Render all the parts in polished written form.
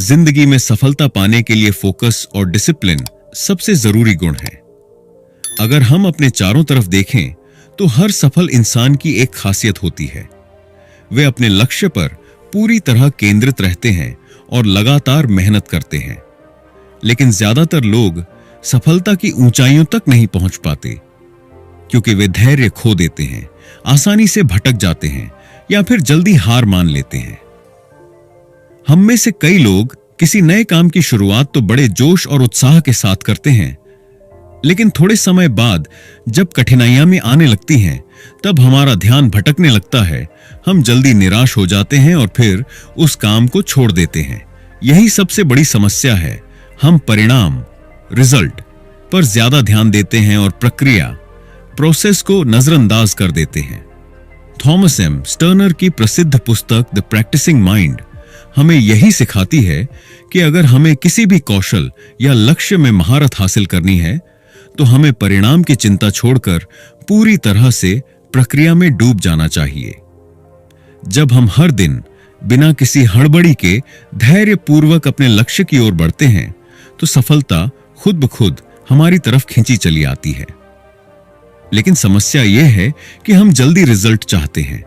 जिंदगी में सफलता पाने के लिए फोकस और डिसिप्लिन सबसे जरूरी गुण है। अगर हम अपने चारों तरफ देखें तो हर सफल इंसान की एक खासियत होती है। वे अपने लक्ष्य पर पूरी तरह केंद्रित रहते हैं और लगातार मेहनत करते हैं। लेकिन ज्यादातर लोग सफलता की ऊंचाइयों तक नहीं पहुंच पाते क्योंकि वे धैर्य खो देते हैं, आसानी से भटक जाते हैं या फिर जल्दी हार मान लेते हैं। हम में से कई लोग किसी नए काम की शुरुआत तो बड़े जोश और उत्साह के साथ करते हैं, लेकिन थोड़े समय बाद जब कठिनाइयां में आने लगती हैं, तब हमारा ध्यान भटकने लगता है। हम जल्दी निराश हो जाते हैं और फिर उस काम को छोड़ देते हैं। यही सबसे बड़ी समस्या है। हम परिणाम, रिजल्ट पर ज्यादा ध्यान देते हैं और प्रक्रिया, प्रोसेस को नजरअंदाज कर देते हैं। थॉमस एम स्टर्नर की प्रसिद्ध पुस्तक द प्रैक्टिसिंग माइंड हमें यही सिखाती है कि अगर हमें किसी भी कौशल या लक्ष्य में महारत हासिल करनी है तो हमें परिणाम की चिंता छोड़कर पूरी तरह से प्रक्रिया में डूब जाना चाहिए। जब हम हर दिन बिना किसी हड़बड़ी के धैर्यपूर्वक अपने लक्ष्य की ओर बढ़ते हैं तो सफलता खुद ब खुद हमारी तरफ खींची चली आती है। लेकिन समस्या यह है कि हम जल्दी रिजल्ट चाहते हैं।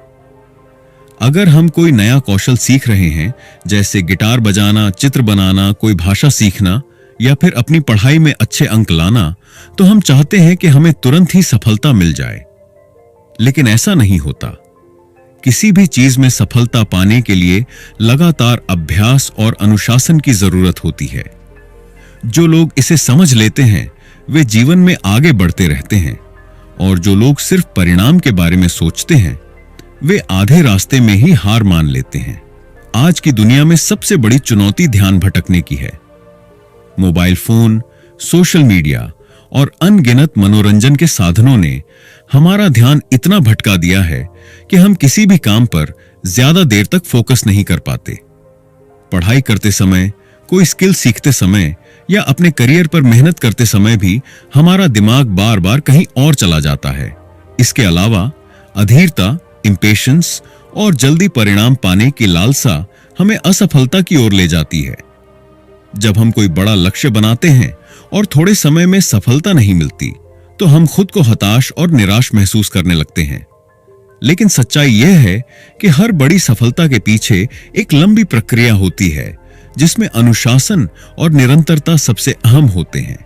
अगर हम कोई नया कौशल सीख रहे हैं, जैसे गिटार बजाना, चित्र बनाना, कोई भाषा सीखना या फिर अपनी पढ़ाई में अच्छे अंक लाना, तो हम चाहते हैं कि हमें तुरंत ही सफलता मिल जाए। लेकिन ऐसा नहीं होता। किसी भी चीज में सफलता पाने के लिए लगातार अभ्यास और अनुशासन की जरूरत होती है। जो लोग इसे समझ लेते हैं वे जीवन में आगे बढ़ते रहते हैं, और जो लोग सिर्फ परिणाम के बारे में सोचते हैं वे आधे रास्ते में ही हार मान लेते हैं। आज की दुनिया में सबसे बड़ी चुनौती ध्यान भटकने की है। मोबाइल फोन, सोशल मीडिया और अनगिनत मनोरंजन के साधनों ने हमारा ध्यान इतना भटका दिया है कि हम किसी भी काम पर ज्यादा देर तक फोकस नहीं कर पाते। पढ़ाई करते समय, कोई स्किल सीखते समय या अपने करियर पर मेहनत करते समय भी हमारा दिमाग बार बार कहीं और चला जाता है। इसके अलावा अधीरता, इंपेशेंस और जल्दी परिणाम पाने की लालसा हमें असफलता की ओर ले जाती है। जब हम कोई बड़ा लक्ष्य बनाते हैं और थोड़े समय में सफलता नहीं मिलती तो हम खुद को हताश और निराश महसूस करने लगते हैं। लेकिन सच्चाई यह है कि हर बड़ी सफलता के पीछे एक लंबी प्रक्रिया होती है जिसमें अनुशासन और निरंतरता सबसे अहम होते हैं।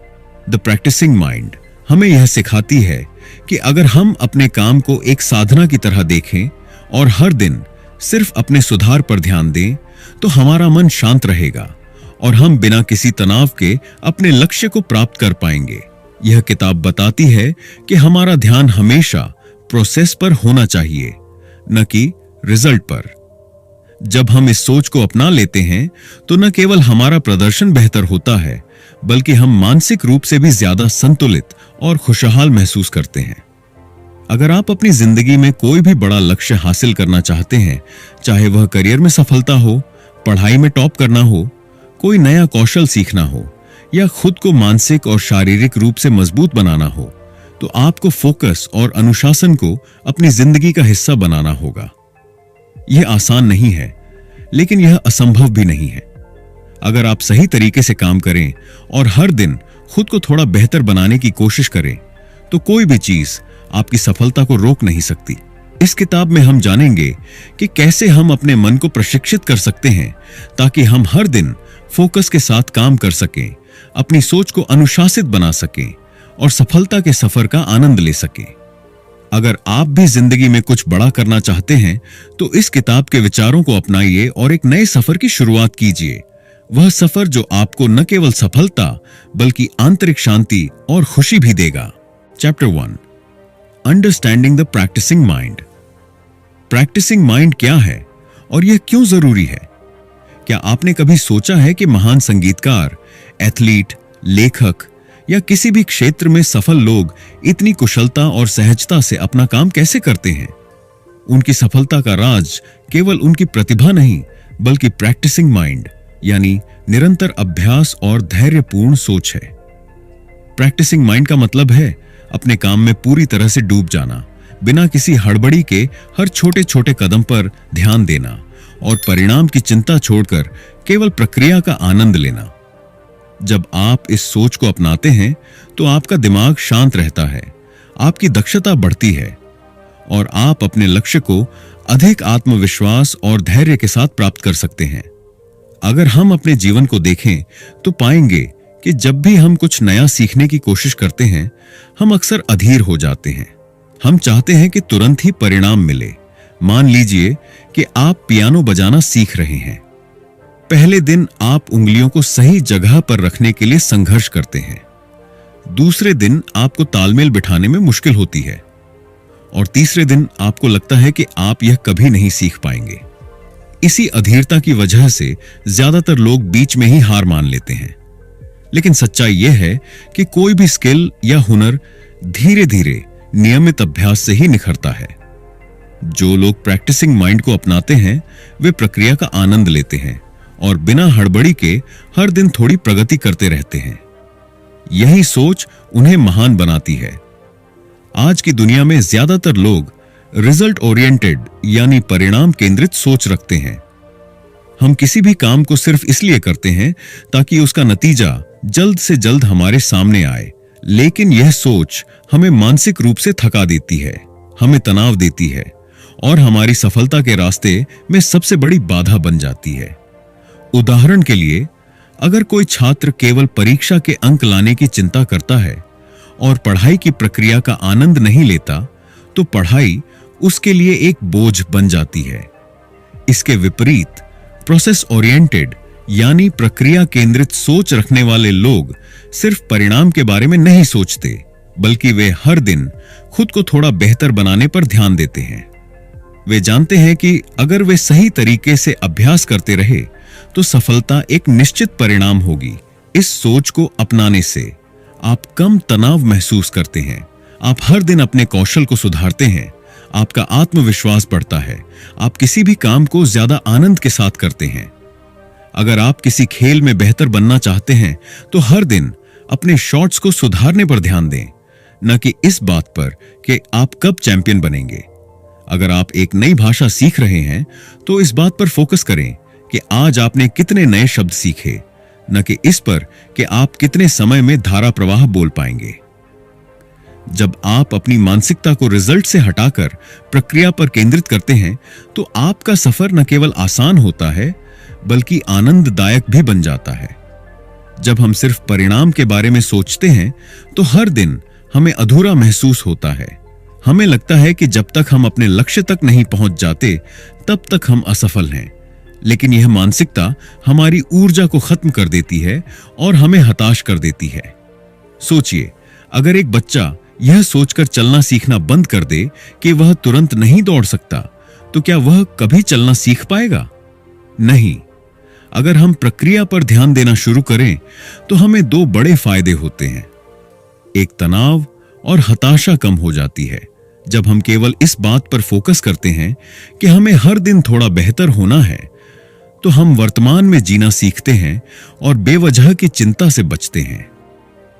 द प्रैक्टिसिंग माइंड हमें यह सिखाती है कि अगर हम अपने काम को एक साधना की तरह देखें और हर दिन सिर्फ अपने सुधार पर ध्यान दें तो हमारा मन शांत रहेगा और हम बिना किसी तनाव के अपने लक्ष्य को प्राप्त कर पाएंगे। यह किताब बताती है कि हमारा ध्यान हमेशा प्रोसेस पर होना चाहिए, न कि रिजल्ट पर। जब हम इस सोच को अपना लेते हैं तो न केवल हमारा प्रदर्शन बेहतर होता है, बल्कि हम मानसिक रूप से भी ज्यादा संतुलित और खुशहाल महसूस करते हैं। अगर आप अपनी जिंदगी में कोई भी बड़ा लक्ष्य हासिल करना चाहते हैं, चाहे वह करियर में सफलता हो, पढ़ाई में टॉप करना हो, कोई नया कौशल सीखना हो या खुद को मानसिक और शारीरिक रूप से मजबूत बनाना हो, तो आपको फोकस और अनुशासन को अपनी जिंदगी का हिस्सा बनाना होगा। यह आसान नहीं है, लेकिन यह असंभव भी नहीं है। अगर आप सही तरीके से काम करें और हर दिन खुद को थोड़ा बेहतर बनाने की कोशिश करें, तो कोई भी चीज आपकी सफलता को रोक नहीं सकती। इस किताब में हम जानेंगे कि कैसे हम अपने मन को प्रशिक्षित कर सकते हैं ताकि हम हर दिन फोकस के साथ काम कर सकें, अपनी सोच को अनुशासित बना सकें और सफलता के सफर का आनंद ले सकें। अगर आप भी जिंदगी में कुछ बड़ा करना चाहते हैं तो इस किताब के विचारों को अपनाइए और एक नए सफर की शुरुआत कीजिए। वह सफर जो आपको न केवल सफलता बल्कि आंतरिक शांति और खुशी भी देगा। Chapter 1, understanding the practising mind. Practising mind क्या है और यह क्यों जरूरी है? क्या आपने कभी सोचा है कि महान संगीतकार, एथलीट, लेखक या किसी भी क्षेत्र में सफल लोग इतनी कुशलता और सहजता से अपना काम कैसे करते हैं? उनकी सफलता का राज केवल उनकी प्रतिभा नहीं, बल्कि प्रैक्टिसिंग माइंड यानी निरंतर अभ्यास और धैर्यपूर्ण सोच है। प्रैक्टिसिंग माइंड का मतलब है अपने काम में पूरी तरह से डूब जाना, बिना किसी हड़बड़ी के हर छोटे छोटे कदम पर ध्यान देना और परिणाम की चिंता छोड़कर केवल प्रक्रिया का आनंद लेना। जब आप इस सोच को अपनाते हैं तो आपका दिमाग शांत रहता है, आपकी दक्षता बढ़ती है और आप अपने लक्ष्य को अधिक आत्मविश्वास और धैर्य के साथ प्राप्त कर सकते हैं। अगर हम अपने जीवन को देखें तो पाएंगे कि जब भी हम कुछ नया सीखने की कोशिश करते हैं, हम अक्सर अधीर हो जाते हैं। हम चाहते हैं कि तुरंत ही परिणाम मिले। मान लीजिए कि आप पियानो बजाना सीख रहे हैं। पहले दिन आप उंगलियों को सही जगह पर रखने के लिए संघर्ष करते हैं। दूसरे दिन आपको तालमेल बिठाने में मुश्किल होती है और तीसरे दिन आपको लगता है कि आप यह कभी नहीं सीख पाएंगे। इसी अधीरता की वजह से ज्यादातर लोग बीच में ही हार मान लेते हैं। लेकिन सच्चाई यह है कि कोई भी स्किल या हुनर धीरे धीरे नियमित अभ्यास से ही निखरता है। जो लोग प्रैक्टिसिंग माइंड को अपनाते हैं वे प्रक्रिया का आनंद लेते हैं और बिना हड़बड़ी के हर दिन थोड़ी प्रगति करते रहते हैं। यही सोच उन्हें महान बनाती है। आज की दुनिया में ज्यादातर लोग रिजल्ट ओरिएंटेड यानी परिणाम केंद्रित सोच रखते हैं। हम किसी भी काम को सिर्फ इसलिए करते हैं ताकि उसका नतीजा जल्द से जल्द हमारे सामने आए, लेकिन यह सोच हमें मानसिक रूप से थका देती है, हमें तनाव देती है और हमारी सफलता के रास्ते में सबसे बड़ी बाधा बन जाती है। उदाहरण के लिए, अगर कोई छात्र केवल परीक्षा के अंक लाने की चिंता करता है और पढ़ाई की प्रक्रिया का आनंद नहीं लेता, तो पढ़ाई उसके लिए एक बोझ बन जाती है। इसके विपरीत प्रोसेस ओरिएंटेड यानी प्रक्रिया केंद्रित सोच रखने वाले लोग सिर्फ परिणाम के बारे में नहीं सोचते, बल्कि वे हर दिन खुद को थोड़ा बेहतर बनाने पर ध्यान देते हैं। वे जानते हैं कि अगर वे सही तरीके से अभ्यास करते रहे तो सफलता एक निश्चित परिणाम होगी। इस सोच को अपनाने से आप कम तनाव महसूस करते हैं, आप हर दिन अपने कौशल को सुधारते हैं, आपका आत्मविश्वास बढ़ता है, आप किसी भी काम को ज्यादा आनंद के साथ करते हैं। अगर आप किसी खेल में बेहतर बनना चाहते हैं तो हर दिन अपने शॉट्स को सुधारने पर ध्यान दें, न कि इस बात पर कि आप कब चैंपियन बनेंगे। अगर आप एक नई भाषा सीख रहे हैं तो इस बात पर फोकस करें कि आज आपने कितने नए शब्द सीखे, न कि इस पर कि आप कितने समय में धारा प्रवाह बोल पाएंगे। जब आप अपनी मानसिकता को रिजल्ट से हटाकर प्रक्रिया पर केंद्रित करते हैं तो आपका सफर न केवल आसान होता है बल्कि आनंददायक भी बन जाता है। जब हम सिर्फ परिणाम के बारे में सोचते हैं तो हर दिन हमें अधूरा महसूस होता है। हमें लगता है कि जब तक हम अपने लक्ष्य तक नहीं पहुंच जाते तब तक हम असफल हैं। लेकिन यह मानसिकता हमारी ऊर्जा को खत्म कर देती है और हमें हताश कर देती है। सोचिए, अगर एक बच्चा यह सोचकर चलना सीखना बंद कर दे कि वह तुरंत नहीं दौड़ सकता, तो क्या वह कभी चलना सीख पाएगा? नहीं। अगर हम प्रक्रिया पर ध्यान देना शुरू करें तो हमें दो बड़े फायदे होते हैं। एक, तनाव और हताशा कम हो जाती है। जब हम केवल इस बात पर फोकस करते हैं कि हमें हर दिन थोड़ा बेहतर होना है, तो हम वर्तमान में जीना सीखते हैं और बेवजह की चिंता से बचते हैं।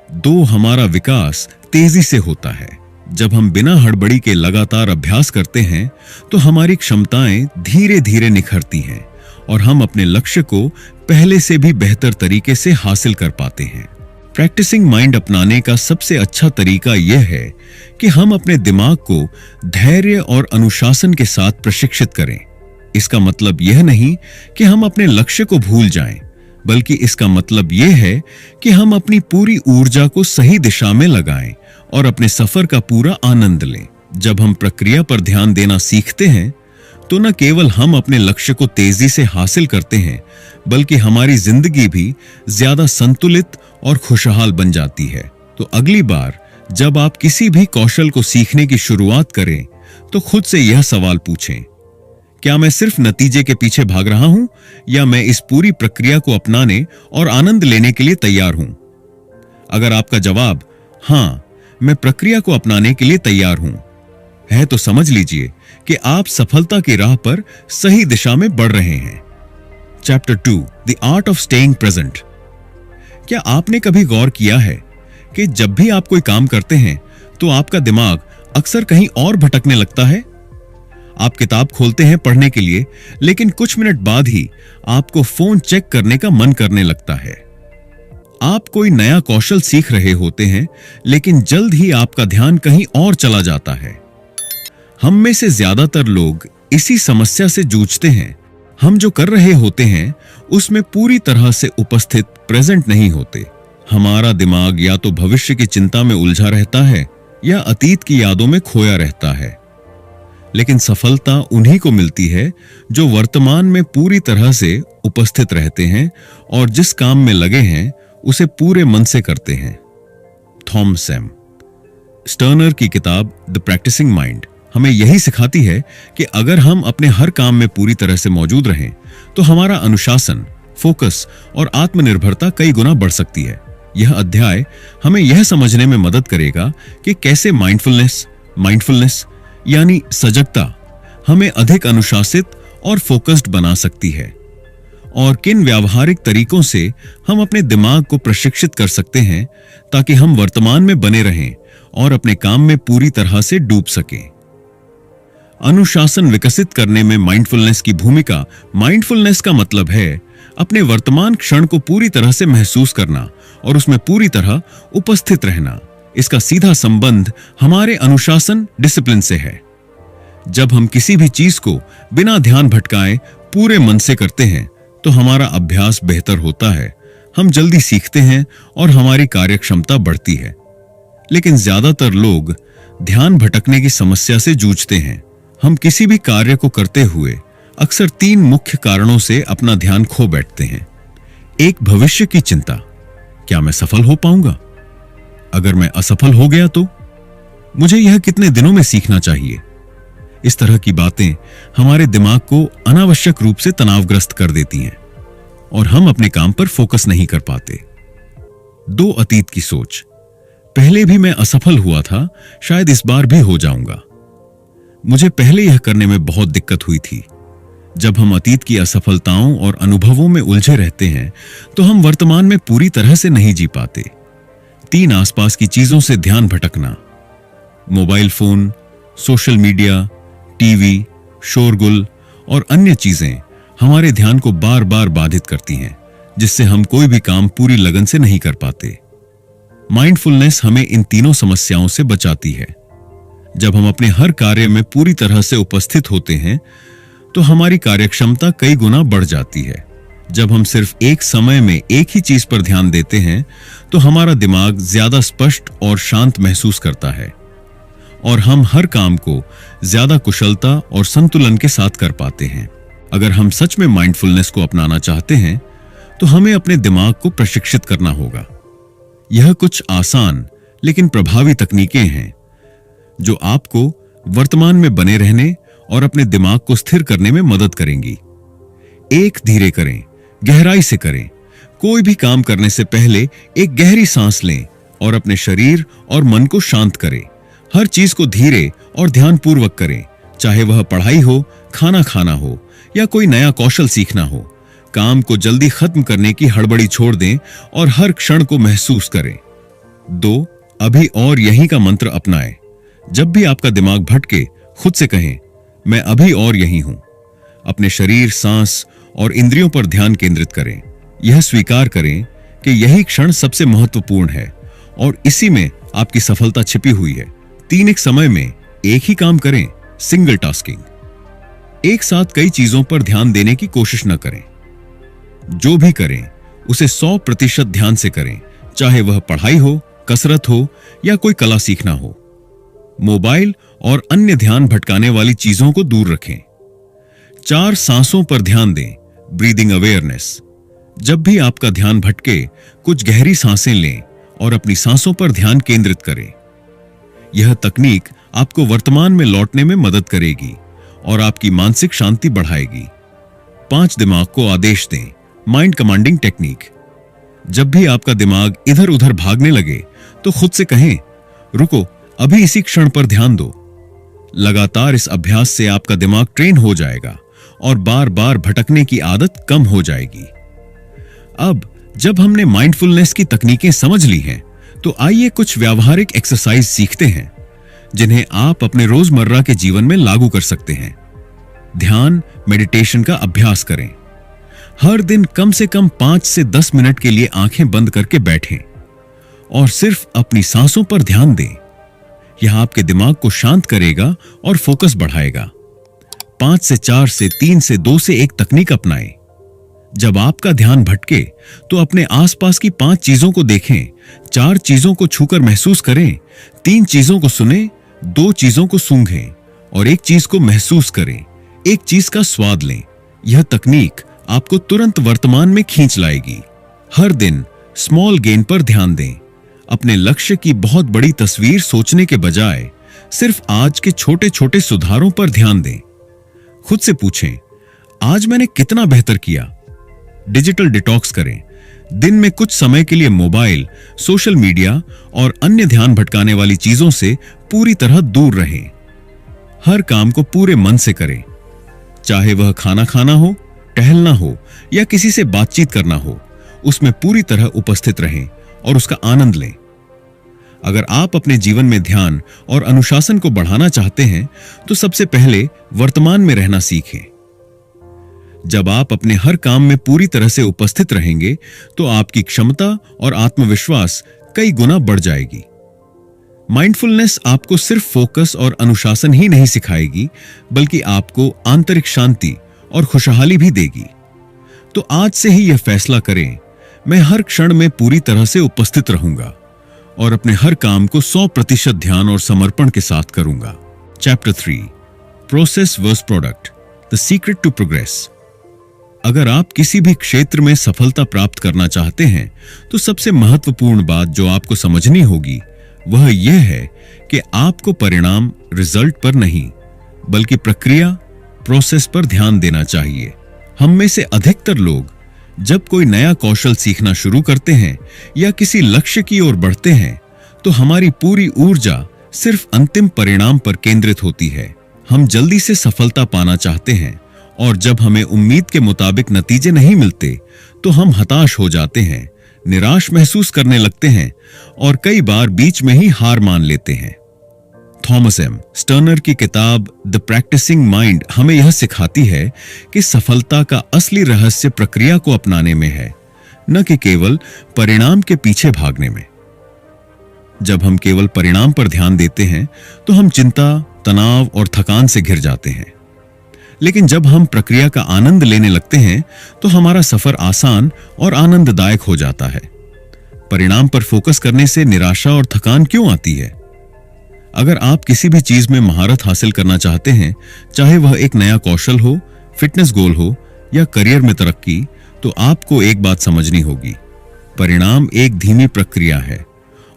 दो, हमारा विकास तेजी से होता है। जब हम बिना हड़बड़ी के लगातार अभ्यास करते हैं तो हमारी क्षमताएं धीरे धीरे निखरती हैं और हम अपने लक्ष्य को पहले से भी बेहतर तरीके से हासिल कर पाते हैं। प्रैक्टिसिंग माइंड अपनाने का सबसे अच्छा तरीका यह है कि हम अपने दिमाग को धैर्य और अनुशासन के साथ प्रशिक्षित करें। इसका मतलब यह नहीं कि हम अपने लक्ष्य को भूल जाएं, बल्कि इसका मतलब यह है कि हम अपनी पूरी ऊर्जा को सही दिशा में लगाएं और अपने सफर का पूरा आनंद लें। जब हम प्रक्रिया पर ध्यान देना सीखते हैं तो न केवल हम अपने लक्ष्य को तेजी से हासिल करते हैं, बल्कि हमारी जिंदगी भी ज्यादा संतुलित और खुशहाल बन जाती है। तो अगली बार जब आप किसी भी कौशल को सीखने की शुरुआत करें तो खुद से यह सवाल पूछें, क्या मैं सिर्फ नतीजे के पीछे भाग रहा हूं या मैं इस पूरी प्रक्रिया को अपनाने और आनंद लेने के लिए तैयार हूं? अगर आपका जवाब हां, मैं प्रक्रिया को अपनाने के लिए तैयार हूं है, तो समझ लीजिए कि आप सफलता की राह पर सही दिशा में बढ़ रहे हैं। Chapter 2, the art of staying present. क्या आपने कभी गौर किया है कि जब भी आप कोई काम करते हैं तो आपका दिमाग अक्सर कहीं और भटकने लगता है? आप किताब खोलते हैं पढ़ने के लिए, लेकिन कुछ मिनट बाद ही आपको फोन चेक करने का मन करने लगता है। आप कोई नया कौशल सीख रहे होते हैं, लेकिन जल्द ही आपका ध्यान कहीं और चला जाता है। हम में से ज्यादातर लोग इसी समस्या से जूझते हैं। हम जो कर रहे होते हैं उसमें पूरी तरह से उपस्थित, प्रेजेंट नहीं होते। हमारा दिमाग या तो भविष्य की चिंता में उलझा रहता है या अतीत की यादों में खोया रहता है। लेकिन सफलता उन्हीं को मिलती है जो वर्तमान में पूरी तरह से उपस्थित रहते हैं और जिस काम में लगे हैं उसे पूरे मन से करते हैं। थॉमस एम स्टर्नर की किताब द प्रैक्टिसिंग माइंड हमें यही सिखाती है कि अगर हम अपने हर काम में पूरी तरह से मौजूद रहें तो हमारा अनुशासन, फोकस और आत्मनिर्भरता कई गुना बढ़ सकती है। यह अध्याय हमें यह समझने में मदद करेगा कि कैसे माइंडफुलनेस यानी सजगता हमें अधिक अनुशासित और फोकस्ड बना सकती है, और किन व्यावहारिक तरीकों से हम अपने दिमाग को प्रशिक्षित कर सकते हैं ताकि हम वर्तमान में बने रहें और अपने काम में पूरी तरह से डूब सकें। अनुशासन विकसित करने में माइंडफुलनेस की भूमिका। माइंडफुलनेस का मतलब है अपने वर्तमान क्षण को पूरी तरह से महसूस करना और उसमें पूरी तरह उपस्थित रहना। इसका सीधा संबंध हमारे अनुशासन, डिसिप्लिन से है। जब हम किसी भी चीज को बिना ध्यान भटकाए पूरे मन से करते हैं तो हमारा अभ्यास बेहतर होता है, हम जल्दी सीखते हैं और हमारी कार्यक्षमता बढ़ती है। लेकिन ज्यादातर लोग ध्यान भटकने की समस्या से जूझते हैं। हम किसी भी कार्य को करते हुए अक्सर 3 मुख्य कारणों से अपना ध्यान खो बैठते हैं। एक, भविष्य की चिंता। क्या मैं सफल हो पाऊंगा? अगर मैं असफल हो गया तो मुझे यह कितने दिनों में सीखना चाहिए? इस तरह की बातें हमारे दिमाग को अनावश्यक रूप से तनावग्रस्त कर देती हैं और हम अपने काम पर फोकस नहीं कर पाते। 2, अतीत की सोच। पहले भी मैं असफल हुआ था, शायद इस बार भी हो जाऊंगा। मुझे पहले यह करने में बहुत दिक्कत हुई थी। जब हम अतीत की असफलताओं और अनुभवों में उलझे रहते हैं तो हम वर्तमान में पूरी तरह से नहीं जी पाते। 3, आसपास की चीजों से ध्यान भटकना। Mobile phone, social media, TV, शोरगुल और अन्य चीजें हमारे ध्यान को बार बार बाधित करती हैं, जिससे हम कोई भी काम पूरी लगन से नहीं कर पाते। माइंडफुलनेस हमें इन तीनों समस्याओं से बचाती है। जब हम अपने हर कार्य में पूरी तरह से उपस्थित होते हैं तो हमारी कार्यक्षमता कई गुना बढ़ जाती है। जब हम सिर्फ एक समय में एक ही चीज पर ध्यान देते हैं तो हमारा दिमाग ज्यादा स्पष्ट और शांत महसूस करता है और हम हर काम को ज्यादा कुशलता और संतुलन के साथ कर पाते हैं। अगर हम सच में माइंडफुलनेस को अपनाना चाहते हैं तो हमें अपने दिमाग को प्रशिक्षित करना होगा। यह कुछ आसान लेकिन प्रभावी तकनीकें हैं जो आपको वर्तमान में बने रहने और अपने दिमाग को स्थिर करने में मदद करेंगी। 1, धीरे करें, गहराई से करें। कोई भी काम करने से पहले एक गहरी सांस लें और अपने शरीर और मन को शांत करें। हर चीज को धीरे और ध्यानपूर्वक करें, चाहे वह पढ़ाई हो, खाना खाना हो या कोई नया कौशल सीखना हो। काम को जल्दी खत्म करने की हड़बड़ी छोड़ दें और हर क्षण को महसूस करें। 2, अभी और यहीं का मंत्र अपनाएं। जब भी आपका दिमाग भटके, खुद से कहें, मैं अभी और यहीं हूं। अपने शरीर, सांस और इंद्रियों पर ध्यान केंद्रित करें। यह स्वीकार करें कि यही क्षण सबसे महत्वपूर्ण है और इसी में आपकी सफलता छिपी हुई है। 3, एक समय में एक ही काम करें, सिंगल टास्किंग। एक साथ कई चीजों पर ध्यान देने की कोशिश न करें। जो भी करें उसे 100% ध्यान से करें, चाहे वह पढ़ाई हो, कसरत हो या कोई कला सीखना हो। मोबाइल और अन्य ध्यान भटकाने वाली चीजों को दूर रखें। 4, सांसों पर ध्यान दें, ब्रीदिंग अवेयरनेस। जब भी आपका ध्यान भटके, कुछ गहरी सांसें लें और अपनी सांसों पर ध्यान केंद्रित करें। यह तकनीक आपको वर्तमान में लौटने में मदद करेगी और आपकी मानसिक शांति बढ़ाएगी। 5, दिमाग को आदेश दें, माइंड कमांडिंग टेक्निक। जब भी आपका दिमाग इधर उधर भागने लगे तो खुद से कहें, रुको, अभी इसी क्षण पर ध्यान दो। लगातार इस अभ्यास से आपका दिमाग ट्रेन हो जाएगा और बार बार भटकने की आदत कम हो जाएगी। अब जब हमने माइंडफुलनेस की तकनीकें समझ ली हैं, तो आइए कुछ व्यावहारिक एक्सरसाइज सीखते हैं जिन्हें आप अपने रोजमर्रा के जीवन में लागू कर सकते हैं। ध्यान मेडिटेशन का अभ्यास करें। हर दिन कम से कम 5 से 10 मिनट के लिए आंखें बंद करके बैठें और सिर्फ अपनी सांसों पर ध्यान दें। यह आपके दिमाग को शांत करेगा और फोकस बढ़ाएगा। 5 से 4 से 3 से 2 से 1 तकनीक अपनाएं। जब आपका ध्यान भटके तो अपने आसपास की 5 चीजों को देखें, 4 चीजों को छूकर महसूस करें, 3 चीजों को सुनें, 2 चीजों को सूंघें और 1 चीज को महसूस करें। 1 चीज का स्वाद लें। यह तकनीक आपको तुरंत वर्तमान में खींच लाएगी। हर दिन स्मॉल गेन पर ध्यान दें। अपने लक्ष्य की बहुत बड़ी तस्वीर सोचने के बजाय सिर्फ आज के छोटे छोटे सुधारों पर ध्यान दें। खुद से पूछें, आज मैंने कितना बेहतर किया। डिजिटल डिटॉक्स करें। दिन में कुछ समय के लिए मोबाइल, सोशल मीडिया और अन्य ध्यान भटकाने वाली चीजों से पूरी तरह दूर रहें। हर काम को पूरे मन से करें, चाहे वह खाना खाना हो, टहलना हो या किसी से बातचीत करना हो। उसमें पूरी तरह उपस्थित रहें और उसका आनंद लें। अगर आप अपने जीवन में ध्यान और अनुशासन को बढ़ाना चाहते हैं तो सबसे पहले वर्तमान में रहना सीखें। जब आप अपने हर काम में पूरी तरह से उपस्थित रहेंगे तो आपकी क्षमता और आत्मविश्वास कई गुना बढ़ जाएगी। माइंडफुलनेस आपको सिर्फ फोकस और अनुशासन ही नहीं सिखाएगी, बल्कि आपको आंतरिक शांति और खुशहाली भी देगी। तो आज से ही यह फैसला करें, मैं हर क्षण में पूरी तरह से उपस्थित रहूंगा और अपने हर काम को 100% ध्यान और समर्पण के साथ करूंगा। Chapter 3, process versus product, the secret to progress. अगर आप किसी भी क्षेत्र में सफलता प्राप्त करना चाहते हैं तो सबसे महत्वपूर्ण बात जो आपको समझनी होगी वह यह है कि आपको परिणाम, रिजल्ट पर नहीं, बल्कि प्रक्रिया, प्रोसेस पर ध्यान देना चाहिए। हम में से अधिकतर लोग जब कोई नया कौशल सीखना शुरू करते हैं या किसी लक्ष्य की ओर बढ़ते हैं तो हमारी पूरी ऊर्जा सिर्फ अंतिम परिणाम पर केंद्रित होती है। हम जल्दी से सफलता पाना चाहते हैं और जब हमें उम्मीद के मुताबिक नतीजे नहीं मिलते तो हम हताश हो जाते हैं, निराश महसूस करने लगते हैं और कई बार बीच में ही हार मान लेते हैं। थॉमस एम स्टर्नर की किताब द प्रैक्टिसिंग माइंड हमें यह सिखाती है कि सफलता का असली रहस्य प्रक्रिया को अपनाने में है, न कि केवल परिणाम के पीछे भागने में। जब हम केवल परिणाम पर ध्यान देते हैं तो हम चिंता, तनाव और थकान से घिर जाते हैं। लेकिन जब हम प्रक्रिया का आनंद लेने लगते हैं तो हमारा सफर आसान और आनंददायक हो जाता है। परिणाम पर फोकस करने से निराशा और थकान क्यों आती है? अगर आप किसी भी चीज में महारत हासिल करना चाहते हैं, चाहे वह एक नया कौशल हो, फिटनेस गोल हो या करियर में तरक्की, तो आपको एक बात समझनी होगी, परिणाम एक धीमी प्रक्रिया है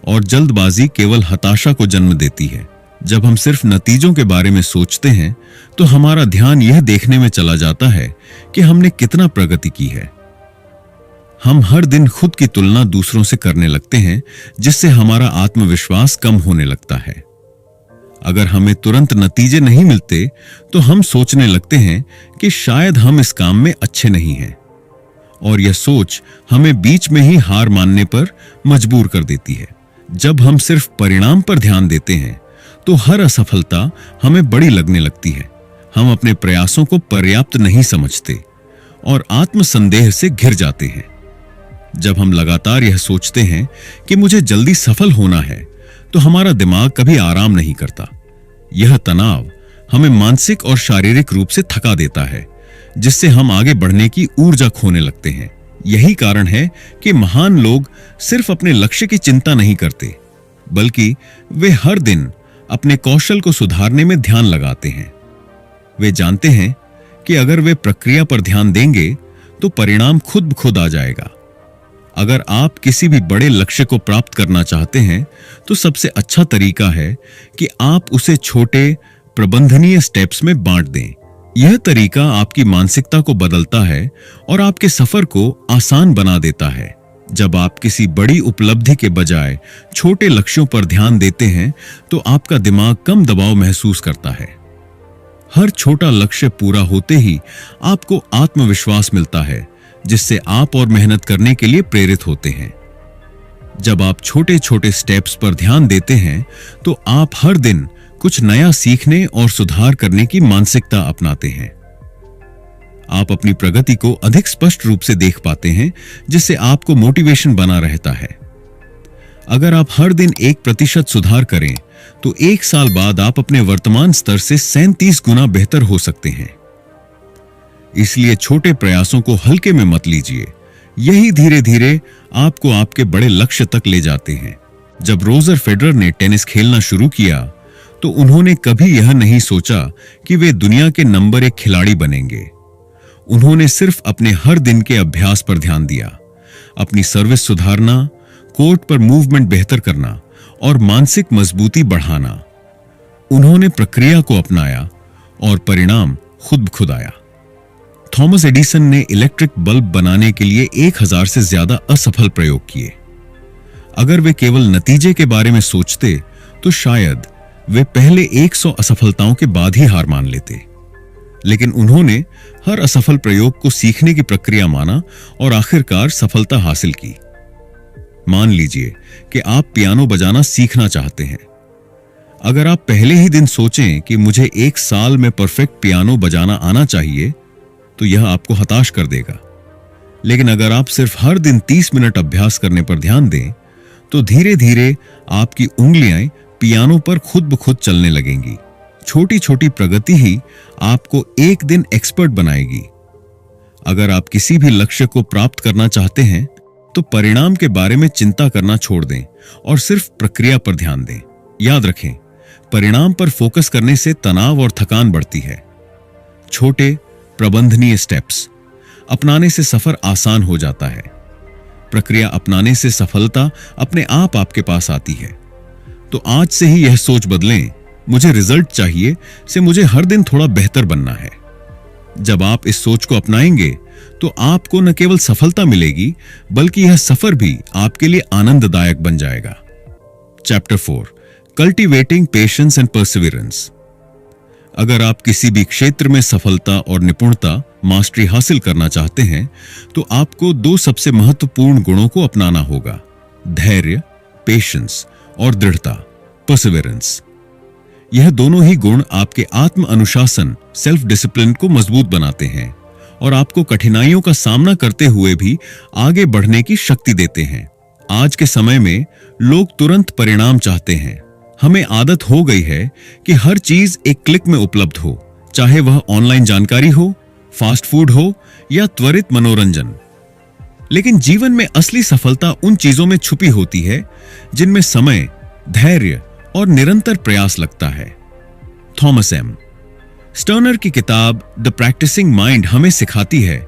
और जल्दबाजी केवल हताशा को जन्म देती है। जब हम सिर्फ नतीजों के बारे में सोचते हैं तो हमारा ध्यान यह देखने में चला जाता है कि हमने कितना प्रगति की है। हम हर दिन खुद की तुलना दूसरों से करने लगते हैं, जिससे हमारा आत्मविश्वास कम होने लगता है। अगर हमें तुरंत नतीजे नहीं मिलते तो हम सोचने लगते हैं कि शायद हम इस काम में अच्छे नहीं हैं, और यह सोच हमें बीच में ही हार मानने पर मजबूर कर देती है। जब हम सिर्फ परिणाम पर ध्यान देते हैं तो हर असफलता हमें बड़ी लगने लगती है। हम अपने प्रयासों को पर्याप्त नहीं समझते और आत्मसंदेह से घिर जाते हैं। जब हम लगातार यह सोचते हैं कि मुझे जल्दी सफल होना है तो हमारा दिमाग कभी आराम नहीं करता। यह तनाव हमें मानसिक और शारीरिक रूप से थका देता है, जिससे हम आगे बढ़ने की ऊर्जा खोने लगते हैं। यही कारण है कि महान लोग सिर्फ अपने लक्ष्य की चिंता नहीं करते, बल्कि वे हर दिन अपने कौशल को सुधारने में ध्यान लगाते हैं। वे जानते हैं कि अगर वे प्रक्रिया पर ध्यान देंगे तो परिणाम खुद ब खुद आ जाएगा। अगर आप किसी भी बड़े लक्ष्य को प्राप्त करना चाहते हैं तो सबसे अच्छा तरीका है कि आप उसे छोटे, प्रबंधनीय स्टेप्स में बांट दें। यह तरीका आपकी मानसिकता को बदलता है और आपके सफर को आसान बना देता है। जब आप किसी बड़ी उपलब्धि के बजाय छोटे लक्ष्यों पर ध्यान देते हैं तो आपका दिमाग कम दबाव महसूस करता है। हर छोटा लक्ष्य पूरा होते ही आपको आत्मविश्वास मिलता है, जिससे आप और मेहनत करने के लिए प्रेरित होते हैं। जब आप छोटे छोटे स्टेप्स पर ध्यान देते हैं तो आप हर दिन कुछ नया सीखने और सुधार करने की मानसिकता अपनाते हैं। आप अपनी प्रगति को अधिक स्पष्ट रूप से देख पाते हैं, जिससे आपको मोटिवेशन बना रहता है। अगर आप हर दिन 1% सुधार करें तो 1 साल बाद आप अपने वर्तमान स्तर से 37 गुना बेहतर हो सकते हैं। इसलिए छोटे प्रयासों को हल्के में मत लीजिए, यही धीरे धीरे आपको आपके बड़े लक्ष्य तक ले जाते हैं। जब रोजर फेडरर ने टेनिस खेलना शुरू किया तो उन्होंने कभी यह नहीं सोचा कि वे दुनिया के नंबर 1 खिलाड़ी बनेंगे। उन्होंने सिर्फ अपने हर दिन के अभ्यास पर ध्यान दिया, अपनी सर्विस सुधारना, कोर्ट पर मूवमेंट बेहतर करना और मानसिक मजबूती बढ़ाना। उन्होंने प्रक्रिया को अपनाया और परिणाम खुद ब खुद आया। थॉमस एडिसन ने इलेक्ट्रिक बल्ब बनाने के लिए 1000 से ज्यादा असफल प्रयोग किए। अगर वे केवल नतीजे के बारे में सोचते तो शायद वे पहले 100 असफलताओं के बाद ही हार मान लेते। लेकिन उन्होंने हर असफल प्रयोग को सीखने की प्रक्रिया माना और आखिरकार सफलता हासिल की। मान लीजिए कि आप पियानो बजाना सीखना चाहते हैं। अगर आप पहले ही दिन सोचें कि मुझे 1 साल में परफेक्ट पियानो बजाना आना चाहिए, तो यह आपको हताश कर देगा। लेकिन अगर आप सिर्फ हर दिन 30 मिनट अभ्यास करने पर ध्यान दें, तो धीरे धीरे आपकी उंगलियां पियानो पर खुद ब खुद चलने लगेंगी। छोटी छोटी प्रगति ही आपको एक दिन एक्सपर्ट बनाएगी। अगर आप किसी भी लक्ष्य को प्राप्त करना चाहते हैं तो परिणाम के बारे में चिंता करना छोड़ दें और सिर्फ प्रक्रिया पर ध्यान दें। याद रखें, परिणाम पर फोकस करने से तनाव और थकान बढ़ती है। छोटे प्रबंधनीय स्टेप्स अपनाने से सफर आसान हो जाता है। प्रक्रिया अपनाने से सफलता अपने आप आपके पास आती है। तो आज से ही यह सोच बदलें, मुझे रिजल्ट चाहिए से मुझे हर दिन थोड़ा बेहतर बनना है। जब आप इस सोच को अपनाएंगे तो आपको न केवल सफलता मिलेगी, बल्कि यह सफर भी आपके लिए आनंददायक बन जाएगा। Chapter 4, cultivating patience and Perseverance. अगर आप किसी भी क्षेत्र में सफलता और निपुणता मास्टरी हासिल करना चाहते हैं तो आपको 2 सबसे महत्वपूर्ण गुणों को अपनाना होगा: धैर्य, पेशेंस, और दृढ़ता, परसिवियरेंस। यह दोनों ही गुण आपके आत्म अनुशासन, सेल्फ डिसिप्लिन को मजबूत बनाते हैं और आपको कठिनाइयों का सामना करते हुए भी आगे बढ़ने की शक्ति देते हैं। आज के समय में लोग तुरंत परिणाम चाहते हैं। हमें आदत हो गई है कि हर चीज एक क्लिक में उपलब्ध हो, चाहे वह ऑनलाइन जानकारी हो, फास्ट फूड हो या त्वरित मनोरंजन। लेकिन जीवन में असली सफलता उन चीजों में छुपी होती है जिनमें समय, धैर्य और निरंतर प्रयास लगता है। थॉमस एम स्टर्नर की किताब द प्रैक्टिसिंग माइंड हमें सिखाती है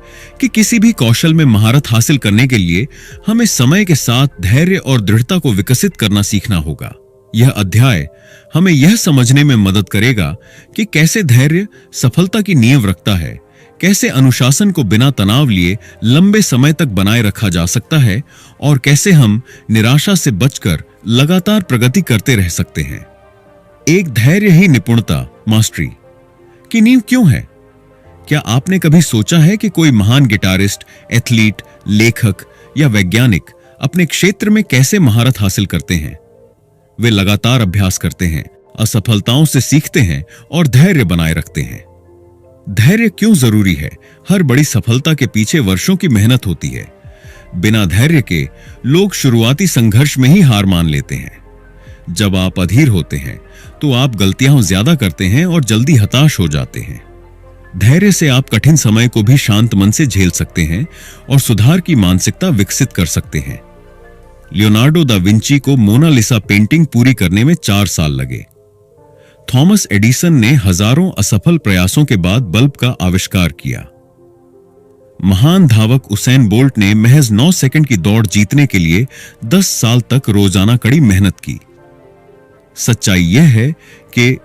कि किसी भी कौशल में महारत हासिल करने के लिए हमें समय के साथ धैर्य और दृढ़ता को विकसित करना सीखना होगा। यह अध्याय हमें यह समझने में मदद करेगा कि कैसे धैर्य सफलता की नींव रखता है, कैसे अनुशासन को बिना तनाव लिए लंबे समय तक बनाए रखा जा सकता है और कैसे हम निराशा से बचकर लगातार प्रगति करते रह सकते हैं। एक धैर्य ही निपुणता, मास्टरी की नींव क्यों है? क्या आपने कभी सोचा है कि कोई महान गिटारिस्ट, एथलीट, लेखक या वैज्ञानिक अपने क्षेत्र में कैसे महारत हासिल करते हैं? वे लगातार अभ्यास करते हैं, असफलताओं से सीखते हैं और धैर्य बनाए रखते हैं। धैर्य क्यों जरूरी है? हर बड़ी सफलता के पीछे वर्षों की मेहनत होती है। बिना धैर्य के लोग शुरुआती संघर्ष में ही हार मान लेते हैं। जब आप अधीर होते हैं तो आप गलतियां ज्यादा करते हैं और जल्दी हताश हो जाते हैं। धैर्य से आप कठिन समय को भी शांत मन से झेल सकते हैं और सुधार की मानसिकता विकसित कर सकते हैं। लियोनार्डो दा विंची को मोनालिसा पेंटिंग पूरी करने में 4 साल लगे। थॉमस एडिसन ने हजारों असफल प्रयासों के बाद बल्ब का आविष्कार किया। महान धावक उसेन बोल्ट ने महज 9 सेकंड की दौड़ जीतने के लिए 10 साल तक रोजाना कड़ी मेहनत की। सच्चाई यह है कि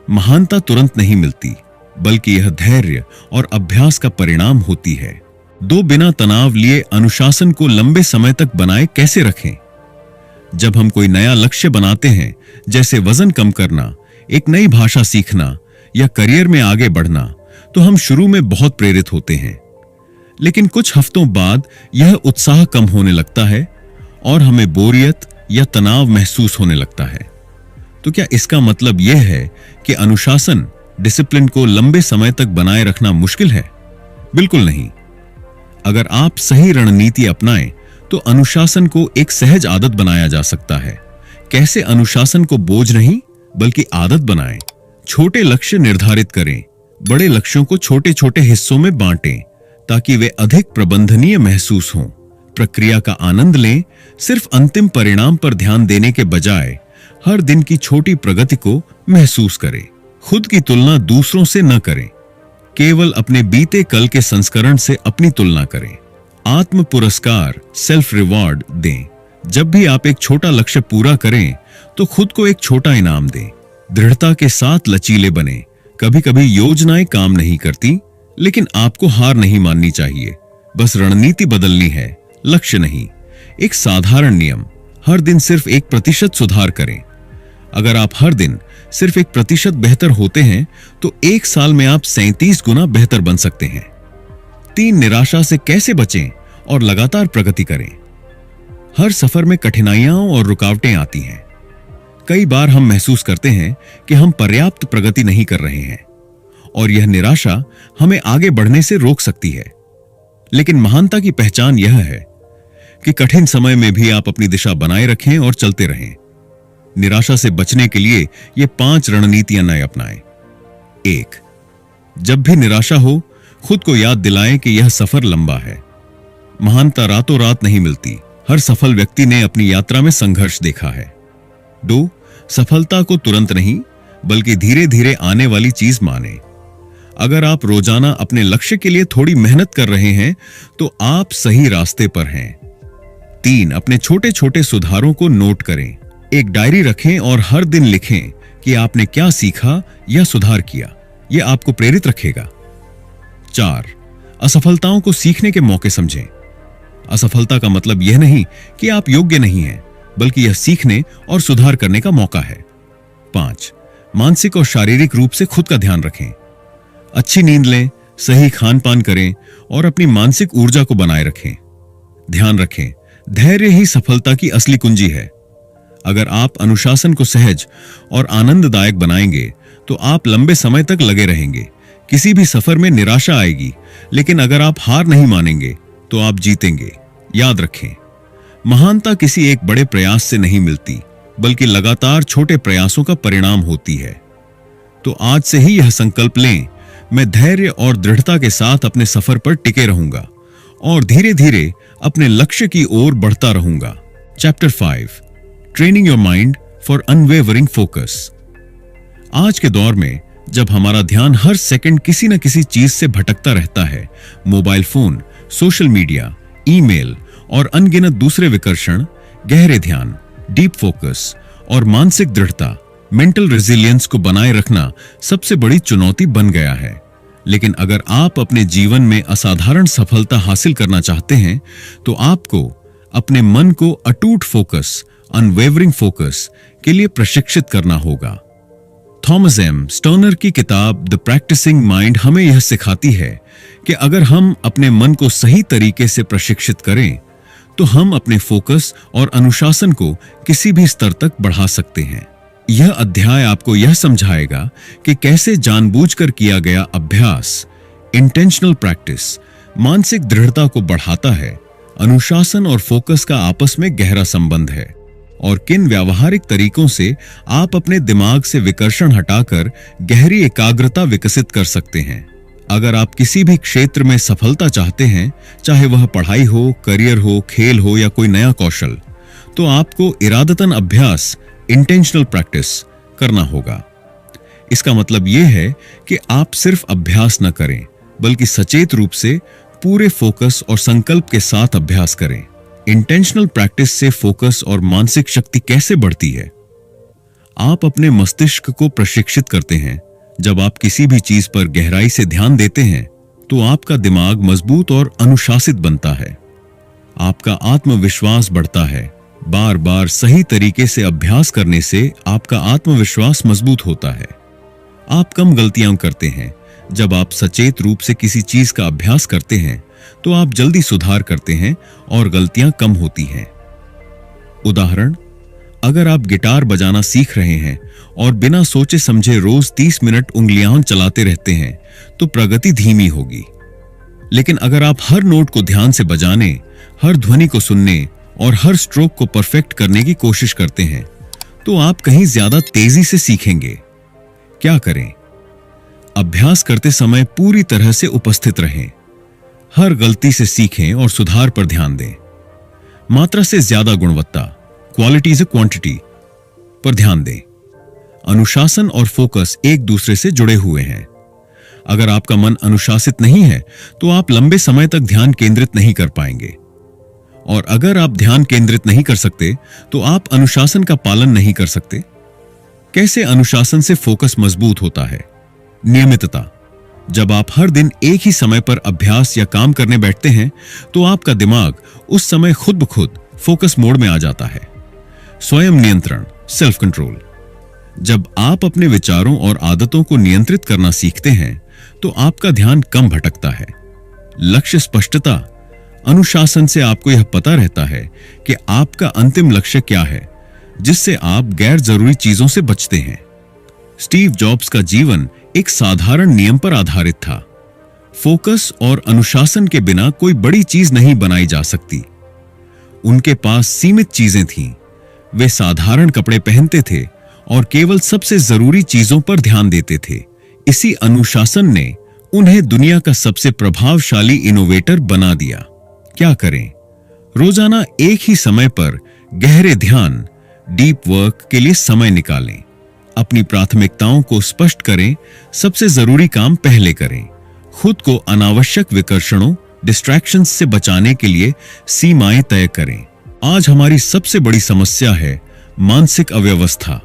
महानता तुरंत नहीं मिलती, बल्कि यह धैर्य और अभ्यास का परिणाम होती है। बिना तनाव लिए अनुशासन को लंबे समय तक बनाए कैसे रखें? जब हम कोई नया लक्ष्य बनाते हैं, जैसे वजन कम करना, एक नई भाषा सीखना या करियर में आगे बढ़ना, तो हम शुरू में बहुत प्रेरित होते हैं। लेकिन कुछ हफ्तों बाद यह उत्साह कम होने लगता है और हमें बोरियत या तनाव महसूस होने लगता है। तो क्या इसका मतलब यह है कि अनुशासन, डिसिप्लिन को लंबे समय तक बनाए रखना मुश्किल है? बिल्कुल नहीं। अगर आप सही रणनीति अपनाएं तो अनुशासन को एक सहज आदत बनाया जा सकता है। कैसे अनुशासन को बोझ नहीं बल्कि आदत बनाएं। छोटे लक्ष्य निर्धारित करें, बड़े लक्ष्यों को छोटे छोटे हिस्सों में बांटें ताकि वे अधिक प्रबंधनीय महसूस हों। प्रक्रिया का आनंद लें, सिर्फ अंतिम परिणाम पर ध्यान देने के बजाय हर दिन की छोटी प्रगति को महसूस करें। खुद की तुलना दूसरों से न करें, केवल अपने बीते कल के संस्करण से अपनी तुलना करें। आत्म पुरस्कार, सेल्फ रिवॉर्ड दें। जब भी आप एक छोटा लक्ष्य पूरा करें तो खुद को एक छोटा इनाम दें। दृढ़ता के साथ लचीले बने। कभी कभी योजनाएं काम नहीं करती, लेकिन आपको हार नहीं माननी चाहिए। बस रणनीति बदलनी है, लक्ष्य नहीं। एक साधारण नियम, हर दिन सिर्फ 1% सुधार करें। अगर आप हर दिन सिर्फ 1% बेहतर होते हैं तो 1 साल में आप 37 गुना बेहतर बन सकते हैं। 3, निराशा से कैसे बचें और लगातार प्रगति करें। हर सफर में कठिनाइयां और रुकावटें आती हैं। कई बार हम महसूस करते हैं कि हम पर्याप्त प्रगति नहीं कर रहे हैं और यह निराशा हमें आगे बढ़ने से रोक सकती है। लेकिन महानता की पहचान यह है कि कठिन समय में भी आप अपनी दिशा बनाए रखें और चलते रहें। निराशा से बचने के लिए ये 5 रणनीतियां नए अपनाएं। 1, जब भी निराशा हो, खुद को याद दिलाएं कि यह सफर लंबा है। महानता रातों रात नहीं मिलती। हर सफल व्यक्ति ने अपनी यात्रा में संघर्ष देखा है। 2, सफलता को तुरंत नहीं बल्कि धीरे धीरे आने वाली चीज माने। अगर आप रोजाना अपने लक्ष्य के लिए थोड़ी मेहनत कर रहे हैं तो आप सही रास्ते पर हैं। 3, अपने छोटे छोटे सुधारों को नोट करें। एक डायरी रखें और हर दिन लिखें कि आपने क्या सीखा या सुधार किया। यह आपको प्रेरित रखेगा। 4, असफलताओं को सीखने के मौके समझें। असफलता का मतलब यह नहीं कि आप योग्य नहीं हैं, बल्कि यह सीखने और सुधार करने का मौका है। 5, मानसिक और शारीरिक रूप से खुद का ध्यान रखें। अच्छी नींद लें, सही खान पान करें और अपनी मानसिक ऊर्जा को बनाए रखें। ध्यान रखें, धैर्य ही सफलता की असली कुंजी है। अगर आप अनुशासन को सहज और आनंददायक बनाएंगे तो आप लंबे समय तक लगे रहेंगे। किसी भी सफर में निराशा आएगी, लेकिन अगर आप हार नहीं मानेंगे तो आप जीतेंगे। याद रखें, महानता किसी एक बड़े प्रयास से नहीं मिलती, बल्कि लगातार छोटे प्रयासों का परिणाम होती है। तो आज से ही यह संकल्प लें, मैं धैर्य और दृढ़ता के साथ अपने सफर पर टिके रहूंगा और धीरे धीरे अपने लक्ष्य की ओर बढ़ता रहूंगा। Chapter 5, training your mind for unwavering focus. आज के दौर में जब हमारा ध्यान हर सेकंड किसी न किसी चीज से भटकता रहता है, mobile phone, social media, email और अनगिनत दूसरे विकर्षण, गहरे ध्यान, डीप फोकस और मानसिक दृढ़ता, मेंटल रेजिलियंस को बनाए रखना सबसे बड़ी चुनौती बन गया है। लेकिन अगर आप अपने जीवन में असाधारण सफलता हासिल करना चाहते हैं तो आपको अपने मन को अटूट फोकस, अनवेवरिंग फोकस के लिए प्रशिक्षित करना होगा। थॉमस एम स्टर्नर की किताब द प्रैक्टिसिंग माइंड हमें यह सिखाती है कि अगर हम अपने मन को सही तरीके से प्रशिक्षित करें तो हम अपने फोकस और अनुशासन को किसी भी स्तर तक बढ़ा सकते हैं। यह अध्याय आपको यह समझाएगा कि कैसे जानबूझकर किया गया अभ्यास, इंटेंशनल प्रैक्टिस, मानसिक दृढ़ता को बढ़ाता है। अनुशासन और फोकस का आपस में गहरा संबंध है और किन व्यावहारिक तरीकों से आप अपने दिमाग से विकर्षण हटाकर गहरी एकाग्रता विकसित कर सकते हैं। अगर आप किसी भी क्षेत्र में सफलता चाहते हैं, चाहे वह पढ़ाई हो, करियर हो, खेल हो या कोई नया कौशल, तो आपको इरादतन अभ्यास, इंटेंशनल प्रैक्टिस करना होगा। इसका मतलब यह है कि आप सिर्फ अभ्यास न करें, बल्कि सचेत रूप से पूरे फोकस और संकल्प के साथ अभ्यास करें। इंटेंशनल प्रैक्टिस से फोकस और मानसिक शक्ति कैसे बढ़ती है? आप अपने मस्तिष्क को प्रशिक्षित करते हैं। जब आप किसी भी चीज पर गहराई से ध्यान देते हैं तो आपका दिमाग मजबूत और अनुशासित बनता है। आपका आत्मविश्वास बढ़ता है। बार बार सही तरीके से अभ्यास करने से आपका आत्मविश्वास मजबूत होता है। आप कम गलतियां करते हैं। जब आप सचेत रूप से किसी चीज का अभ्यास करते हैं तो आप जल्दी सुधार करते हैं और गलतियां कम होती हैं। उदाहरण, अगर आप गिटार बजाना सीख रहे हैं और बिना सोचे समझे रोज 30 मिनट उंगलियां चलाते रहते हैं तो प्रगति धीमी होगी। लेकिन अगर आप हर नोट को ध्यान से बजाने, हर ध्वनि को सुनने और हर स्ट्रोक को परफेक्ट करने की कोशिश करते हैं, तो आप कहीं ज्यादा तेजी से सीखेंगे। क्या करें? अभ्यास करते समय पूरी तरह से उपस्थित रहें। हर गलती से सीखें और सुधार पर ध्यान दें। मात्रा से ज्यादा गुणवत्ता, क्वालिटी इज क्वांटिटी, पर ध्यान दें। अनुशासन और फोकस एक दूसरे से जुड़े हुए हैं। अगर आपका मन अनुशासित नहीं है तो आप लंबे समय तक ध्यान केंद्रित नहीं कर पाएंगे, और अगर आप ध्यान केंद्रित नहीं कर सकते तो आप अनुशासन का पालन नहीं कर सकते। कैसे अनुशासन से फोकस मजबूत होता है? नियमितता। जब आप हर दिन एक ही समय पर अभ्यास या काम करने बैठते हैं तो आपका दिमाग उस समय खुद ब खुद फोकस मोड में आ जाता है। स्वयं नियंत्रण, सेल्फ कंट्रोल। जब आप अपने विचारों और आदतों को नियंत्रित करना सीखते हैं तो आपका ध्यान कम भटकता है। लक्ष्य स्पष्टता। अनुशासन से आपको यह पता रहता है कि आपका अंतिम लक्ष्य क्या है, जिससे आप गैर जरूरी चीजों से बचते हैं। स्टीव जॉब्स का जीवन एक साधारण नियम पर आधारित था। फोकस और अनुशासन के बिना कोई बड़ी चीज नहीं बनाई जा सकती। उनके पास सीमित चीजें थीं। वे साधारण कपड़े पहनते थे और केवल सबसे जरूरी चीजों पर ध्यान देते थे। इसी अनुशासन ने उन्हें दुनिया का सबसे प्रभावशाली इनोवेटर बना दिया। क्या करें? रोजाना एक ही समय पर गहरे ध्यान, डीप वर्क के लिए समय निकालें। अपनी प्राथमिकताओं को स्पष्ट करें। सबसे जरूरी काम पहले करें। खुद को अनावश्यक विकर्षणों, डिस्ट्रैक्शंस से बचाने के लिए सीमाएं तय करें। आज हमारी सबसे बड़ी समस्या है मानसिक अव्यवस्था,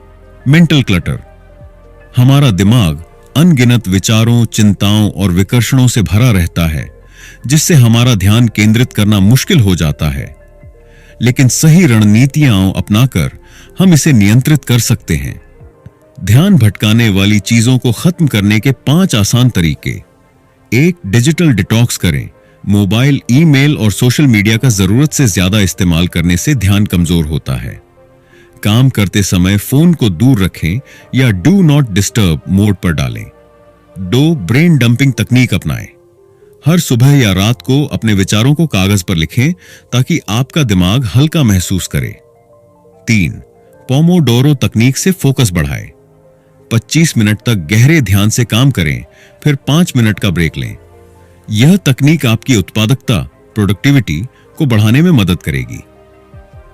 मेंटल क्लटर। हमारा दिमाग अनगिनत विचारों, चिंताओं और विकर्षणों से भरा रहता है, जिससे हमारा ध्यान केंद्रित करना मुश्किल हो जाता है। लेकिन सही रणनीतियां अपनाकर हम इसे नियंत्रित कर सकते हैं। ध्यान भटकाने वाली चीजों को खत्म करने के 5 आसान तरीके। 1. डिजिटल डिटॉक्स करें। मोबाइल, ईमेल और सोशल मीडिया का जरूरत से ज्यादा इस्तेमाल करने से ध्यान कमजोर होता है। काम करते समय फोन को दूर रखें या डू नॉट डिस्टर्ब मोड पर डालें। 2. ब्रेन डंपिंग तकनीक अपनाएं। हर सुबह या रात को अपने विचारों को कागज पर लिखें ताकि आपका दिमाग हल्का महसूस करे। 3. पोमोडोरो तकनीक से फोकस बढ़ाएं। 25 मिनट तक गहरे ध्यान से काम करें, फिर 5 मिनट का ब्रेक लें। यह तकनीक आपकी उत्पादकता, प्रोडक्टिविटी को बढ़ाने में मदद करेगी।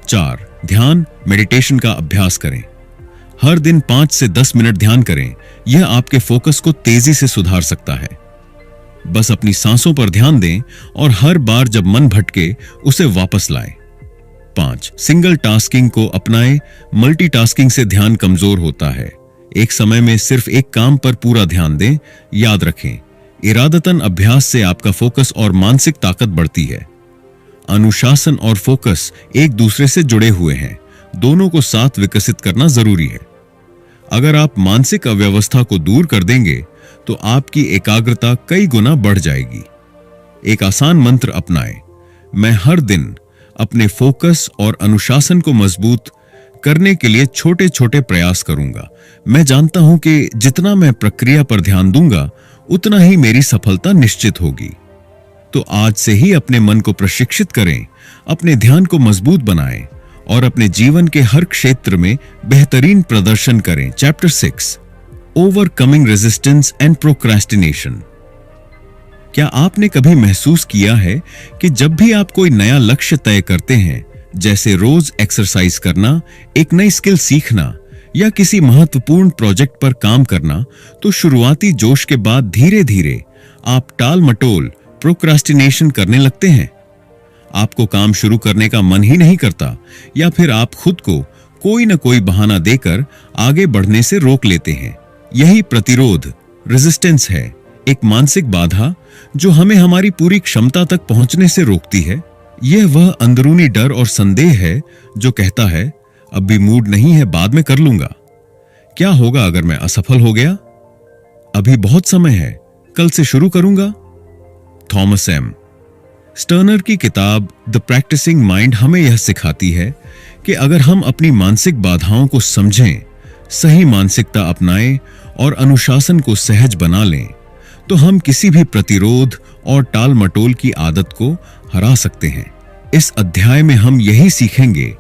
4. ध्यान, मेडिटेशन का अभ्यास करें। हर दिन 5 से 10 मिनट ध्यान करें। यह आपके फोकस को तेजी से सुधार सकता है। बस अपनी सांसों पर ध्यान दें और हर बार जब मन भटके उसे वापस लाएं। 5. सिंगल टास्किंग को अपनाएं। मल्टीटास्किंग से ध्यान कमजोर होता है। एक समय में सिर्फ एक काम पर पूरा ध्यान दें। याद रखें, इरादतन अभ्यास से आपका फोकस और मानसिक ताकत बढ़ती है। अनुशासन और फोकस एक दूसरे से जुड़े हुए हैं। दोनों को साथ विकसित करना जरूरी है। अगर आप मानसिक अव्यवस्था को दूर कर देंगे तो आपकी एकाग्रता कई गुना बढ़ जाएगी। एक आसान मंत्र अपनाएं। मैं हर दिन अपने फोकस और अनुशासन को मजबूत करने के लिए छोटे छोटे प्रयास करूंगा। मैं जानता हूं कि जितना मैं प्रक्रिया पर ध्यान दूंगा उतना ही मेरी सफलता निश्चित होगी। तो आज से ही अपने मन को प्रशिक्षित करें, अपने ध्यान को मजबूत बनाएं और अपने जीवन के हर क्षेत्र में बेहतरीन प्रदर्शन करें। Chapter 6, overcoming resistance and procrastination. क्या आपने कभी महसूस किया है कि जब भी आप कोई नया लक्ष्य तय करते हैं, जैसे रोज एक्सरसाइज करना, एक नई स्किल सीखना या किसी महत्वपूर्ण प्रोजेक्ट पर काम करना, तो शुरुआती जोश के बाद धीरे धीरे आप टाल मटोल, प्रोक्रेस्टिनेशन करने लगते हैं। आपको काम शुरू करने का मन ही नहीं करता, या फिर आप खुद को कोई न कोई बहाना देकर आगे बढ़ने से रोक लेते हैं। यही प्रतिरोध, रेजिस्टेंस है, एक मानसिक बाधा जो हमें हमारी पूरी क्षमता तक पहुंचने से रोकती है। यह वह अंदरूनी डर और संदेह है जो कहता है, अब भी मूड नहीं है, बाद में कर लूंगा। क्या होगा अगर मैं असफल हो गया? अभी बहुत समय है, कल से शुरू करूंगा। थॉमस एम स्टर्नर की किताब द प्रैक्टिसिंग माइंड हमें यह सिखाती है कि अगर हम अपनी मानसिक बाधाओं को समझें, सही मानसिकता अपनाएं और अनुशासन को सहज बना लें, तो हम किसी भी प्रतिरोध और टाल मटोल की आदत को हरा सकते हैं। इस अध्याय में हम यही सीखेंगे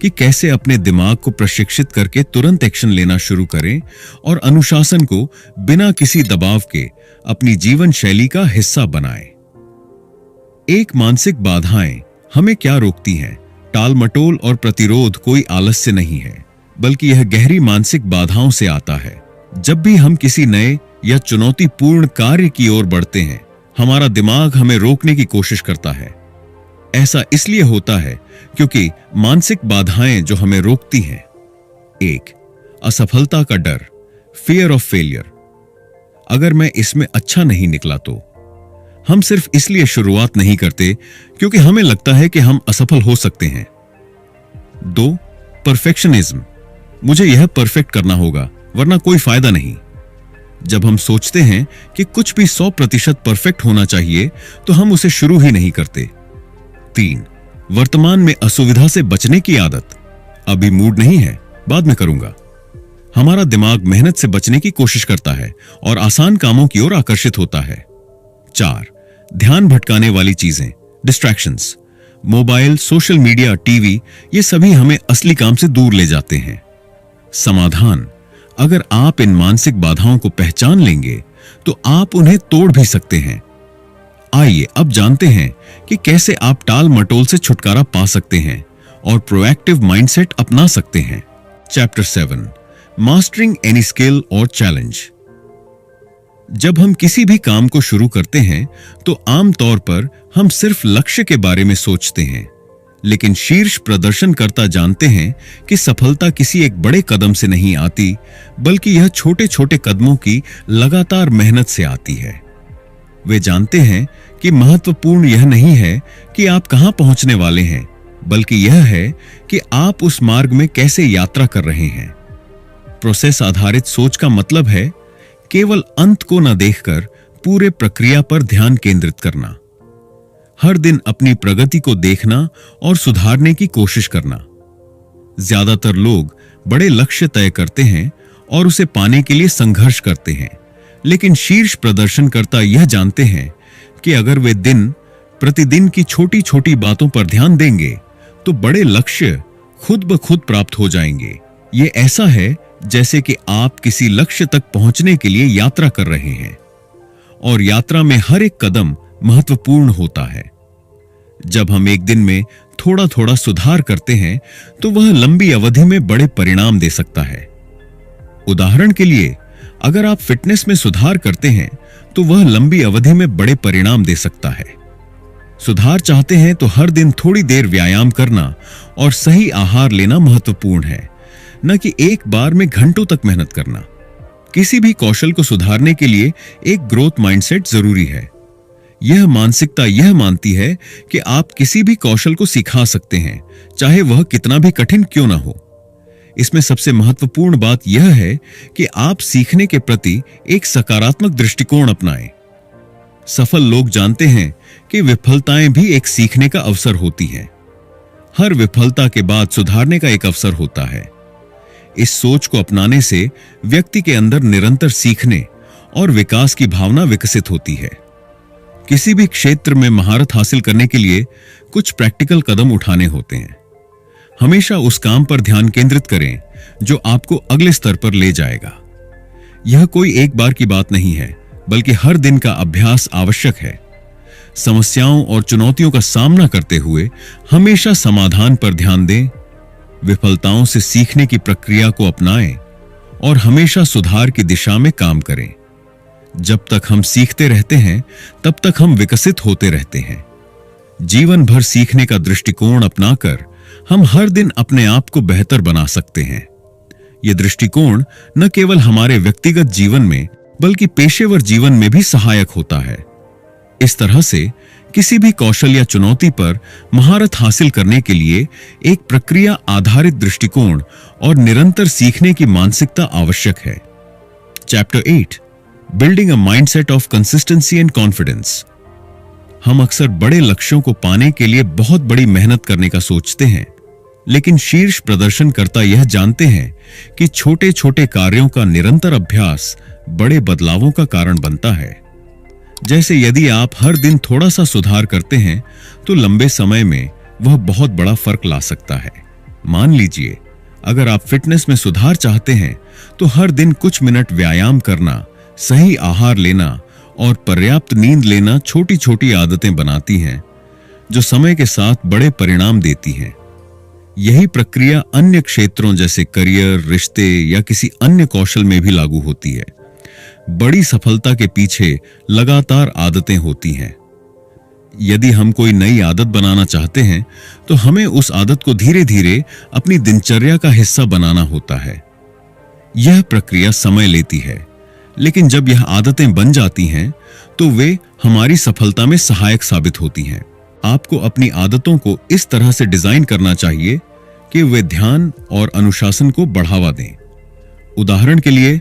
कि कैसे अपने दिमाग को प्रशिक्षित करके तुरंत एक्शन लेना शुरू करें और अनुशासन को बिना किसी दबाव के अपनी जीवन शैली का हिस्सा बनाएं। एक मानसिक बाधाएं हमें क्या रोकती हैं? टाल मटोल और प्रतिरोध कोई आलस्य नहीं है, बल्कि यह गहरी मानसिक बाधाओं से आता है। जब भी हम किसी नए या चुनौतीपूर्ण कार्य की ओर बढ़ते हैं, हमारा दिमाग हमें रोकने की कोशिश करता है। ऐसा इसलिए होता है क्योंकि मानसिक बाधाएं जो हमें रोकती हैं। 1. असफलता का डर, फियर ऑफ फेलियर। अगर मैं इसमें अच्छा नहीं निकला तो हम सिर्फ इसलिए शुरुआत नहीं करते क्योंकि हमें लगता है कि हम असफल हो सकते हैं। 2. परफेक्शनिज्म, मुझे यह परफेक्ट करना होगा वरना कोई फायदा नहीं। जब हम सोचते हैं कि कुछ भी 100% परफेक्ट होना चाहिए तो हम उसे शुरू ही नहीं करते। 3. वर्तमान में असुविधा से बचने की आदत, अभी मूड नहीं है, बाद में करूंगा। हमारा दिमाग मेहनत से बचने की कोशिश करता है और आसान कामों की ओर आकर्षित होता है। 4. ध्यान भटकाने वाली चीजें, distractions. Mobile, social media, TV, ये सभी हमें असली काम से दूर ले जाते हैं। समाधान, अगर आप इन मानसिक बाधाओं को पहचान लेंगे तो आप उन्हें तोड़ भी सकते हैं। आइए अब जानते हैं कि कैसे आप टाल मटोल से छुटकारा पा सकते हैं और प्रोएक्टिव माइंडसेट अपना सकते हैं। चैप्टर 7, मास्टरिंग एनी स्किल और चैलेंज। जब हम किसी भी काम को शुरू करते हैं तो आमतौर पर हम सिर्फ लक्ष्य के बारे में सोचते हैं, लेकिन शीर्ष प्रदर्शनकर्ता जानते हैं कि सफलता किसी एक बड़े कदम से नहीं आती, बल्कि यह छोटे छोटे कदमों की लगातार मेहनत से आती है। वे जानते हैं कि महत्वपूर्ण यह नहीं है कि आप कहां पहुंचने वाले हैं, बल्कि यह है कि आप उस मार्ग में कैसे यात्रा कर रहे हैं। प्रोसेस आधारित सोच का मतलब है केवल अंत को न देखकर पूरे प्रक्रिया पर ध्यान केंद्रित करना। हर दिन अपनी प्रगति को देखना और सुधारने की कोशिश करना। ज्यादातर लोग बड़े लक्ष्य तय करते हैं और उसे पाने के लिए संघर्ष करते हैं, लेकिन शीर्ष प्रदर्शनकर्ता यह जानते हैं कि अगर वे दिन प्रतिदिन की छोटी छोटी बातों पर ध्यान देंगे तो बड़े लक्ष्य खुद ब खुद प्राप्त हो जाएंगे। ये ऐसा है जैसे कि आप किसी लक्ष्य तक पहुंचने के लिए यात्रा कर रहे हैं और यात्रा में हर एक कदम महत्वपूर्ण होता है। जब हम एक दिन में थोड़ा थोड़ा सुधार करते हैं तो वह लंबी अवधि में बड़े परिणाम दे सकता है। उदाहरण के लिए, अगर आप फिटनेस में सुधार करते हैं तो वह लंबी अवधि में बड़े परिणाम दे सकता है। सुधार चाहते हैं तो हर दिन थोड़ी देर व्यायाम करना और सही आहार लेना महत्वपूर्ण है, न कि एक बार में घंटों तक मेहनत करना। किसी भी कौशल को सुधारने के लिए एक ग्रोथ माइंडसेट जरूरी है। यह मानसिकता यह मानती है कि आप किसी भी कौशल को सिखा सकते हैं, चाहे वह कितना भी कठिन क्यों ना हो। इसमें सबसे महत्वपूर्ण बात यह है कि आप सीखने के प्रति एक सकारात्मक दृष्टिकोण अपनाएं। सफल लोग जानते हैं कि विफलताएं भी एक सीखने का अवसर होती हैं। हर विफलता के बाद सुधारने का एक अवसर होता है। इस सोच को अपनाने से व्यक्ति के अंदर निरंतर सीखने और विकास की भावना विकसित होती है। किसी भी क्षेत्र में महारत हासिल करने के लिए कुछ प्रैक्टिकल कदम उठाने होते हैं। हमेशा उस काम पर ध्यान केंद्रित करें जो आपको अगले स्तर पर ले जाएगा। यह कोई एक बार की बात नहीं है, बल्कि हर दिन का अभ्यास आवश्यक है। समस्याओं और चुनौतियों का सामना करते हुए हमेशा समाधान पर ध्यान दें, विफलताओं से सीखने की प्रक्रिया को अपनाएं और हमेशा सुधार की दिशा में काम करें। जब तक हम सीखते रहते हैं, तब तक हम विकसित होते रहते हैं। जीवन भर सीखने का दृष्टिकोण अपनाकर हम हर दिन अपने आप को बेहतर बना सकते हैं। यह दृष्टिकोण न केवल हमारे व्यक्तिगत जीवन में, बल्कि पेशेवर जीवन में भी सहायक होता है। इस तरह से किसी भी कौशल या चुनौती पर महारत हासिल करने के लिए एक प्रक्रिया आधारित दृष्टिकोण और निरंतर सीखने की मानसिकता आवश्यक है। Chapter 8, building a mindset of consistency and confidence. हम अक्सर बड़े लक्ष्यों को पाने के लिए बहुत बड़ी मेहनत करने का सोचते हैं, लेकिन शीर्ष प्रदर्शनकर्ता यह जानते हैं कि छोटे छोटे कार्यों का निरंतर अभ्यास बड़े बदलावों का कारण बनता है। जैसे यदि आप हर दिन थोड़ा सा सुधार करते हैं तो लंबे समय में वह बहुत बड़ा फर्क ला सकता है। मान लीजिए, अगर आप फिटनेस में सुधार चाहते हैं तो हर दिन कुछ मिनट व्यायाम करना, सही आहार लेना और पर्याप्त नींद लेना छोटी छोटी आदतें बनाती हैं जो समय के साथ बड़े परिणाम देती हैं। यही प्रक्रिया अन्य क्षेत्रों जैसे करियर, रिश्ते या किसी अन्य कौशल में भी लागू होती है। बड़ी सफलता के पीछे लगातार आदतें होती हैं। यदि हम कोई नई आदत बनाना चाहते हैं तो हमें उस आदत को धीरे धीरे अपनी दिनचर्या का हिस्सा बनाना होता है। यह प्रक्रिया समय लेती है, लेकिन जब यह आदतें बन जाती हैं तो वे हमारी सफलता में सहायक साबित होती हैं। आपको अपनी आदतों को इस तरह से डिजाइन करना चाहिए कि वे ध्यान और अनुशासन को बढ़ावा दें। उदाहरण के लिए,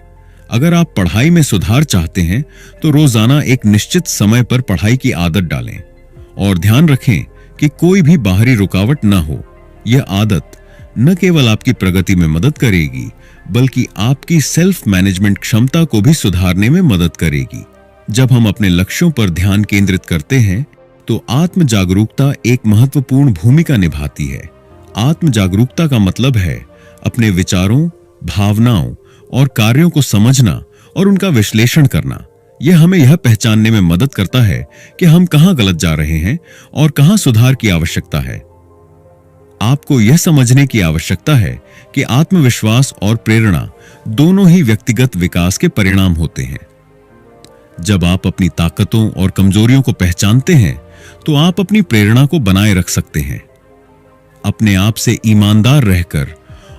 अगर आप पढ़ाई में सुधार चाहते हैं तो रोजाना एक निश्चित समय पर पढ़ाई की आदत डालें और ध्यान रखें कि कोई भी बाहरी रुकावट न हो। यह आदत न केवल आपकी प्रगति में मदद करेगी बल्कि आपकी सेल्फ मैनेजमेंट क्षमता को भी सुधारने में मदद करेगी। जब हम अपने लक्ष्यों पर ध्यान केंद्रित करते हैं तो आत्म जागरूकता एक महत्वपूर्ण भूमिका निभाती है। आत्म जागरूकता का मतलब है अपने विचारों, भावनाओं और कार्यों को समझना और उनका विश्लेषण करना। यह हमें यह पहचानने में मदद करता है कि हम कहां गलत जा रहे हैं और कहां सुधार की आवश्यकता है। आपको यह समझने की आवश्यकता है कि आत्मविश्वास और प्रेरणा दोनों ही व्यक्तिगत विकास के परिणाम होते हैं। जब आप अपनी ताकतों और कमजोरियों को पहचानते हैं तो आप अपनी प्रेरणा को बनाए रख सकते हैं। अपने आप से ईमानदार रहकर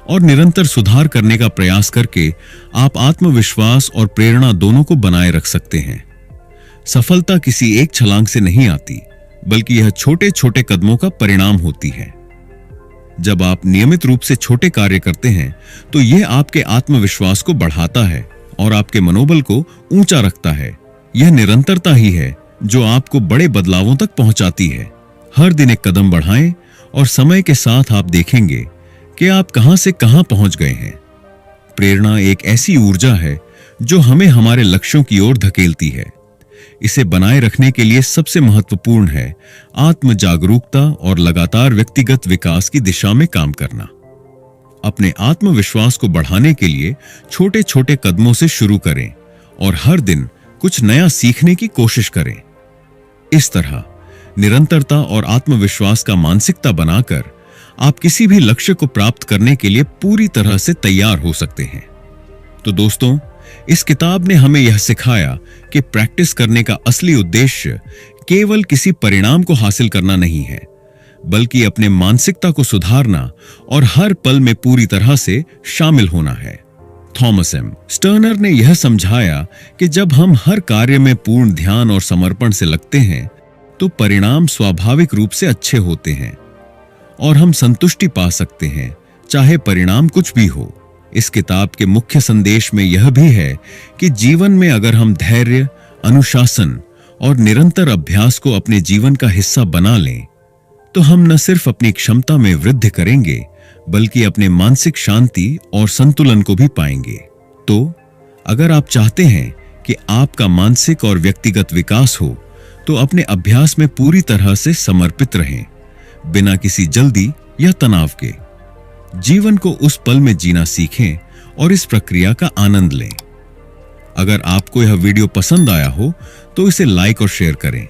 और निरंतर सुधार करने का प्रयास करके आप आत्मविश्वास और प्रेरणा दोनों को बनाए रख सकते हैं। सफलता किसी एक छलांग से नहीं आती, बल्कि यह छोटे छोटे कदमों का परिणाम होती है। जब आप नियमित रूप से छोटे कार्य करते हैं तो यह आपके आत्मविश्वास को बढ़ाता है और आपके मनोबल को ऊंचा रखता है। यह निरंतरता ही है जो आपको बड़े बदलावों तक पहुंचाती है। हर दिन एक कदम बढ़ाएं और समय के साथ आप देखेंगे कि आप कहां से कहां पहुंच गए हैं। प्रेरणा एक ऐसी ऊर्जा है जो हमें हमारे लक्ष्यों की ओर धकेलती है। इसे बनाए रखने के लिए सबसे महत्वपूर्ण है आत्म जागरूकता और लगातार व्यक्तिगत विकास की दिशा में काम करना। अपने आत्मविश्वास को बढ़ाने के लिए छोटे छोटे कदमों से शुरू करें और हर दिन कुछ नया सीखने की कोशिश करें। इस तरह निरंतरता और आत्मविश्वास का मानसिकता बनाकर आप किसी भी लक्ष्य को प्राप्त करने के लिए पूरी तरह से तैयार हो सकते हैं। तो दोस्तों, इस किताब ने हमें यह सिखाया कि प्रैक्टिस करने का असली उद्देश्य केवल किसी परिणाम को हासिल करना नहीं है, बल्कि अपने मानसिकता को सुधारना और हर पल में पूरी तरह से शामिल होना है। थॉमस एम स्टर्नर ने यह समझाया कि जब हम हर कार्य में पूर्ण ध्यान और समर्पण से लगते हैं तो परिणाम स्वाभाविक रूप से अच्छे होते हैं और हम संतुष्टि पा सकते हैं, चाहे परिणाम कुछ भी हो। इस किताब के मुख्य संदेश में यह भी है कि जीवन में अगर हम धैर्य, अनुशासन और निरंतर अभ्यास को अपने जीवन का हिस्सा बना लें तो हम न सिर्फ अपनी क्षमता में वृद्धि करेंगे बल्कि अपने मानसिक शांति और संतुलन को भी पाएंगे। तो अगर आप चाहते हैं कि आपका मानसिक और व्यक्तिगत विकास हो तो अपने अभ्यास में पूरी तरह से समर्पित रहें, बिना किसी जल्दी या तनाव के। जीवन को उस पल में जीना सीखें और इस प्रक्रिया का आनंद लें। अगर आपको यह वीडियो पसंद आया हो तो इसे लाइक और शेयर करें